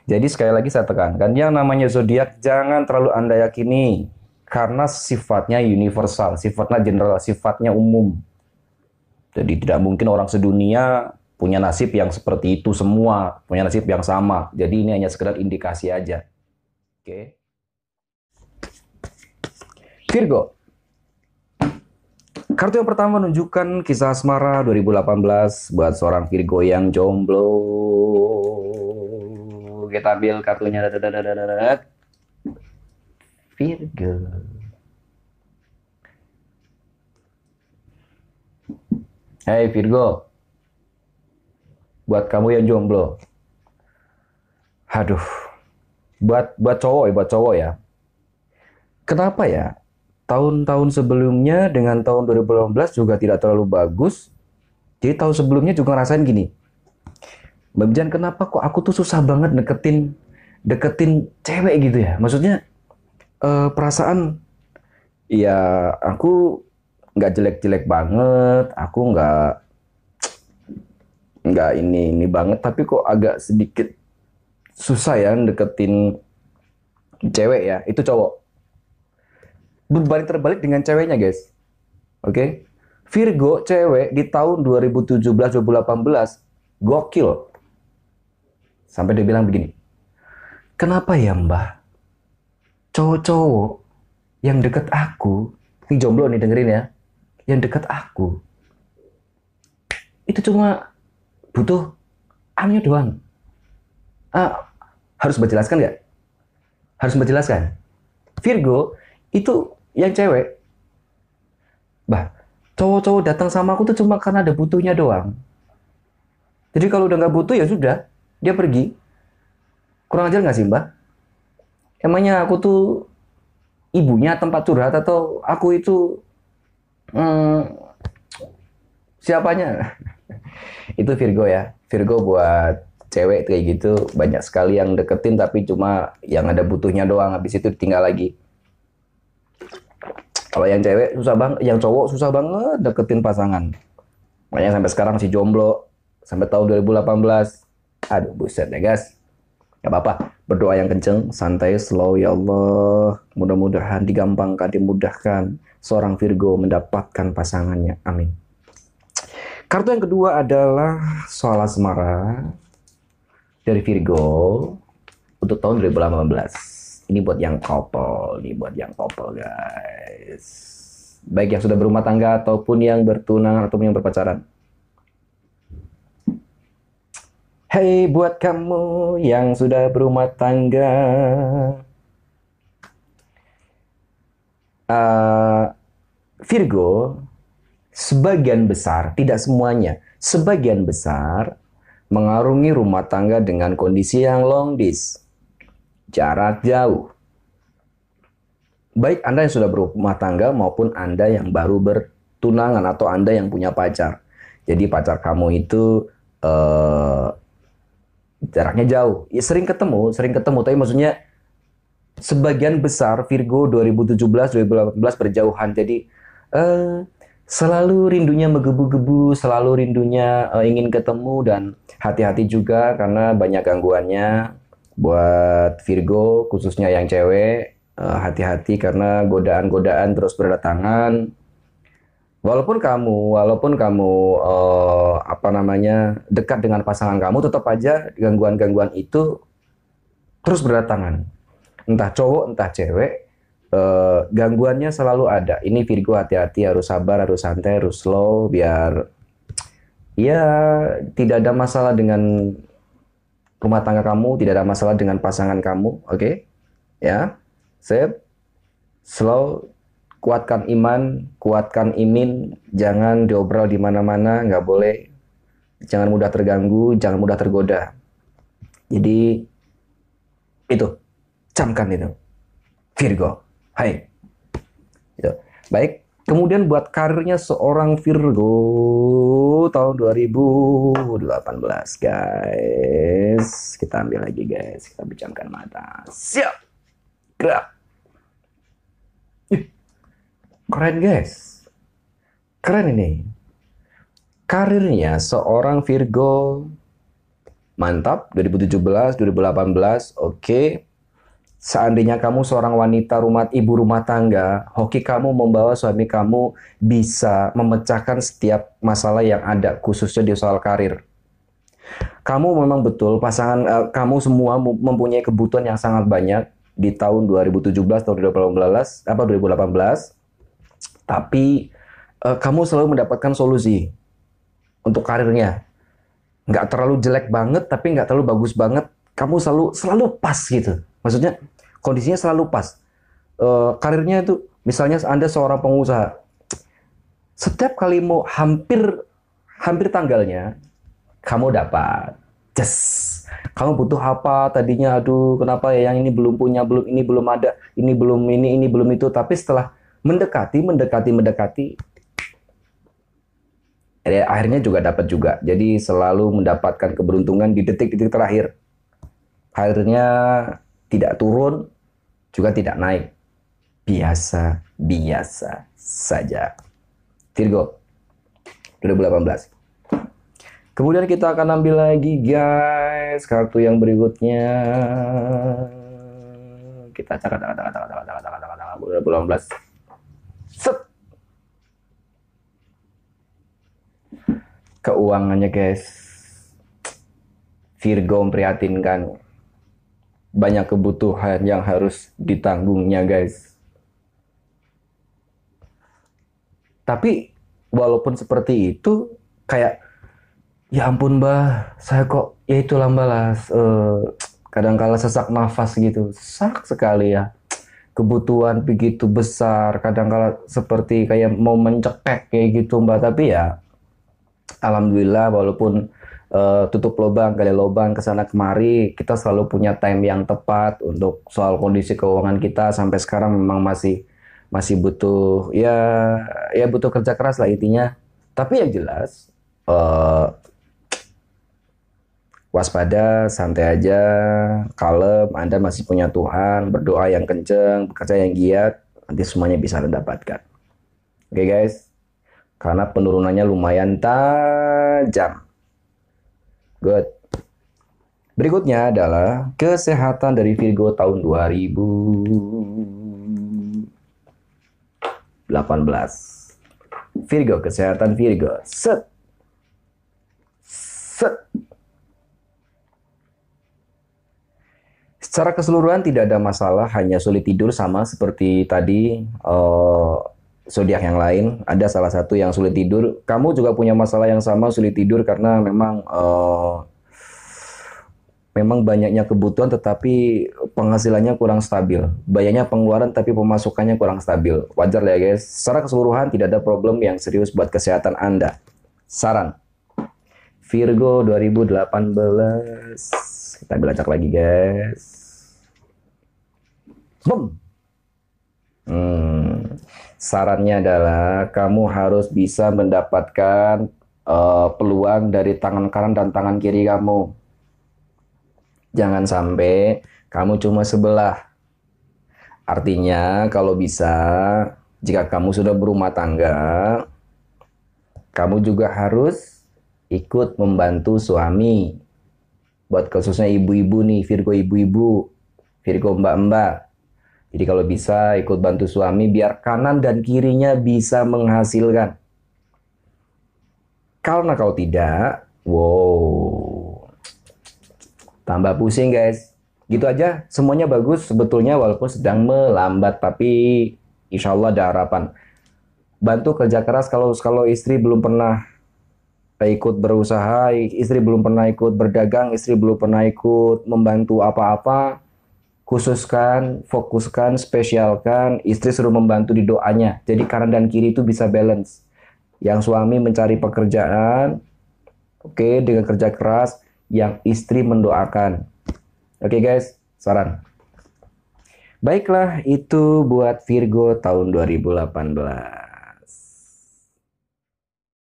Jadi sekali lagi saya tekankan, yang namanya zodiak jangan terlalu Anda yakini karena sifatnya universal, sifatnya general, sifatnya umum. Jadi tidak mungkin orang sedunia punya nasib yang seperti itu semua, punya nasib yang sama. Jadi ini hanya sekedar indikasi aja. Oke. Virgo. Kartu yang pertama menunjukkan kisah asmara 2018 buat seorang Virgo yang jomblo. Kita ambil kartunya. Virgo. Hai Virgo, buat kamu yang jomblo. Aduh, buat cowok ya. Kenapa ya? Tahun-tahun sebelumnya dengan tahun 2018 juga tidak terlalu bagus. Jadi tahun sebelumnya juga ngerasain gini. Mbak Jan, kenapa kok aku tuh susah banget deketin deketin cewek gitu ya? Maksudnya perasaan ya aku nggak jelek-jelek banget, aku nggak ini banget, tapi kok agak sedikit susah ya deketin cewek ya. Itu cowok. Berbalik terbalik dengan ceweknya guys. Oke. Okay? Virgo cewek di tahun 2017-2018 gokil. Sampai dia bilang begini, kenapa ya mbah cowok-cowok yang deket aku, ini jomblo nih dengerin ya, yang deket aku itu cuma butuh amnya doang. Ah, harus berjelaskan nggak? Harus berjelaskan. Virgo itu yang cewek, bah cowok-cowok datang sama aku tuh cuma karena ada butuhnya doang. Jadi kalau udah nggak butuh ya sudah, dia pergi. Kurang ajar nggak sih mbak? Emangnya aku tuh ibunya tempat curhat atau aku itu hmm, siapanya? Itu Virgo ya. Virgo buat cewek kayak gitu banyak sekali yang deketin tapi cuma yang ada butuhnya doang, habis itu tinggal lagi. Kalau yang cewek susah banget, yang cowok susah banget deketin pasangan. Makanya sampai sekarang masih jomblo sampai tahun 2018. Aduh buset ya guys. Gak apa-apa, berdoa yang kenceng, santai, slow ya Allah. Mudah-mudahan digampangkan, dimudahkan seorang Virgo mendapatkan pasangannya. Amin. Kartu yang kedua adalah soal asmara dari Virgo untuk tahun 2018. Ini buat yang couple, ini buat yang couple guys. Baik yang sudah berumah tangga ataupun yang bertunangan ataupun yang berpacaran. Hei buat kamu yang sudah berumah tangga, Virgo, sebagian besar, tidak semuanya, sebagian besar mengarungi rumah tangga dengan kondisi yang long distance, jarak jauh. Baik Anda yang sudah berumah tangga maupun Anda yang baru bertunangan atau Anda yang punya pacar. Jadi pacar kamu itu jaraknya jauh. Ya sering ketemu, tapi maksudnya sebagian besar Virgo 2017-2018 berjauhan. Jadi selalu rindunya menggebu-gebu, selalu rindunya ingin ketemu dan hati-hati juga karena banyak gangguannya buat Virgo khususnya yang cewek. Hati-hati karena godaan-godaan terus berdatangan. Walaupun kamu apa namanya dekat dengan pasangan kamu, tetap aja gangguan-gangguan itu terus berdatangan. Entah cowok, entah cewek, gangguannya selalu ada. Ini Virgo hati-hati, harus sabar, harus santai, harus slow, biar ya tidak ada masalah dengan rumah tangga kamu, tidak ada masalah dengan pasangan kamu, oke? Okay? Ya, sip, slow, kuatkan iman, kuatkan imin, jangan diobrol di mana-mana, nggak boleh, jangan mudah terganggu, jangan mudah tergoda. Jadi itu, camkan itu, Virgo. Hai, gitu. Baik. Kemudian buat karirnya seorang Virgo tahun 2018 guys. Kita ambil lagi guys, kita pejamkan mata. Siap. Gerak. Keren guys. Keren ini. Karirnya seorang Virgo Mantap, 2017, 2018, oke. Seandainya kamu seorang wanita ibu rumah tangga, hoki kamu membawa suami kamu bisa memecahkan setiap masalah yang ada, khususnya di soal karir. Kamu memang betul kamu semua mempunyai kebutuhan yang sangat banyak di tahun 2017, tahun 2018, tapi kamu selalu mendapatkan solusi untuk karirnya. Nggak terlalu jelek banget, tapi nggak terlalu bagus banget. Kamu selalu pas gitu. Maksudnya kondisinya selalu pas. Karirnya itu, misalnya Anda seorang pengusaha, setiap kali mau hampir tanggalnya, kamu dapat. Yes. Kamu butuh apa tadinya? Aduh, kenapa ya yang ini belum punya, ini belum ada, ini belum itu. Tapi setelah mendekati, akhirnya juga dapat juga. Jadi selalu mendapatkan keberuntungan di detik-detik terakhir. Karirnya tidak turun, juga tidak naik. Biasa saja. Virgo 2018. Kemudian kita akan ambil lagi guys kartu yang berikutnya. Kita cakap 2018. Set. Keuangannya guys. Virgo memprihatinkan. Banyak kebutuhan yang harus ditanggungnya guys. Tapi walaupun seperti itu, kayak ya ampun mbah, saya kok ya itulah mbah lah, kadang-kala sesak nafas gitu, sesak sekali ya. Kebutuhan begitu besar, kadang-kala seperti kayak mau mencekek kayak gitu mbah. Tapi ya alhamdulillah walaupun tutup lubang gali lubang kesana kemari, kita selalu punya time yang tepat untuk soal kondisi keuangan kita. Sampai sekarang memang masih butuh ya butuh kerja keras lah intinya. Tapi yang jelas waspada, santai aja, kalem, Anda masih punya Tuhan, berdoa yang kenceng, bekerja yang giat, nanti semuanya bisa Anda dapatkan. Oke guys, karena penurunannya lumayan tajam. Good. Berikutnya adalah kesehatan dari Virgo tahun 2018. Virgo, kesehatan Virgo. Set. Secara keseluruhan tidak ada masalah, hanya sulit tidur sama seperti tadi zodiak yang lain. Ada salah satu yang sulit tidur. Kamu juga punya masalah yang sama, sulit tidur karena memang banyaknya kebutuhan tetapi penghasilannya kurang stabil. Banyaknya pengeluaran tapi pemasukannya kurang stabil. Wajar lah ya guys. Secara keseluruhan tidak ada problem yang serius buat kesehatan Anda. Saran. Virgo 2018. Kita belacak lagi guys. Boom. Sarannya adalah kamu harus bisa mendapatkan peluang dari tangan kanan dan tangan kiri kamu. Jangan sampai kamu cuma sebelah. Artinya kalau bisa, jika kamu sudah berumah tangga, kamu juga harus ikut membantu suami. Buat khususnya ibu-ibu nih, Virgo ibu-ibu, Virgo mbak-mbak. Jadi kalau bisa ikut bantu suami biar kanan dan kirinya bisa menghasilkan. Karena kalau tidak, wow, tambah pusing guys. Gitu aja, semuanya bagus sebetulnya walaupun sedang melambat, tapi insya Allah ada harapan. Bantu kerja keras kalau istri belum pernah ikut berusaha, istri belum pernah ikut berdagang, istri belum pernah ikut membantu apa-apa, khususkan, fokuskan, spesialkan, istri suruh membantu di doanya. Jadi kanan dan kiri itu bisa balance. Yang suami mencari pekerjaan, oke, dengan kerja keras, yang istri mendoakan. Oke guys, saran. Baiklah, itu buat Virgo tahun 2018.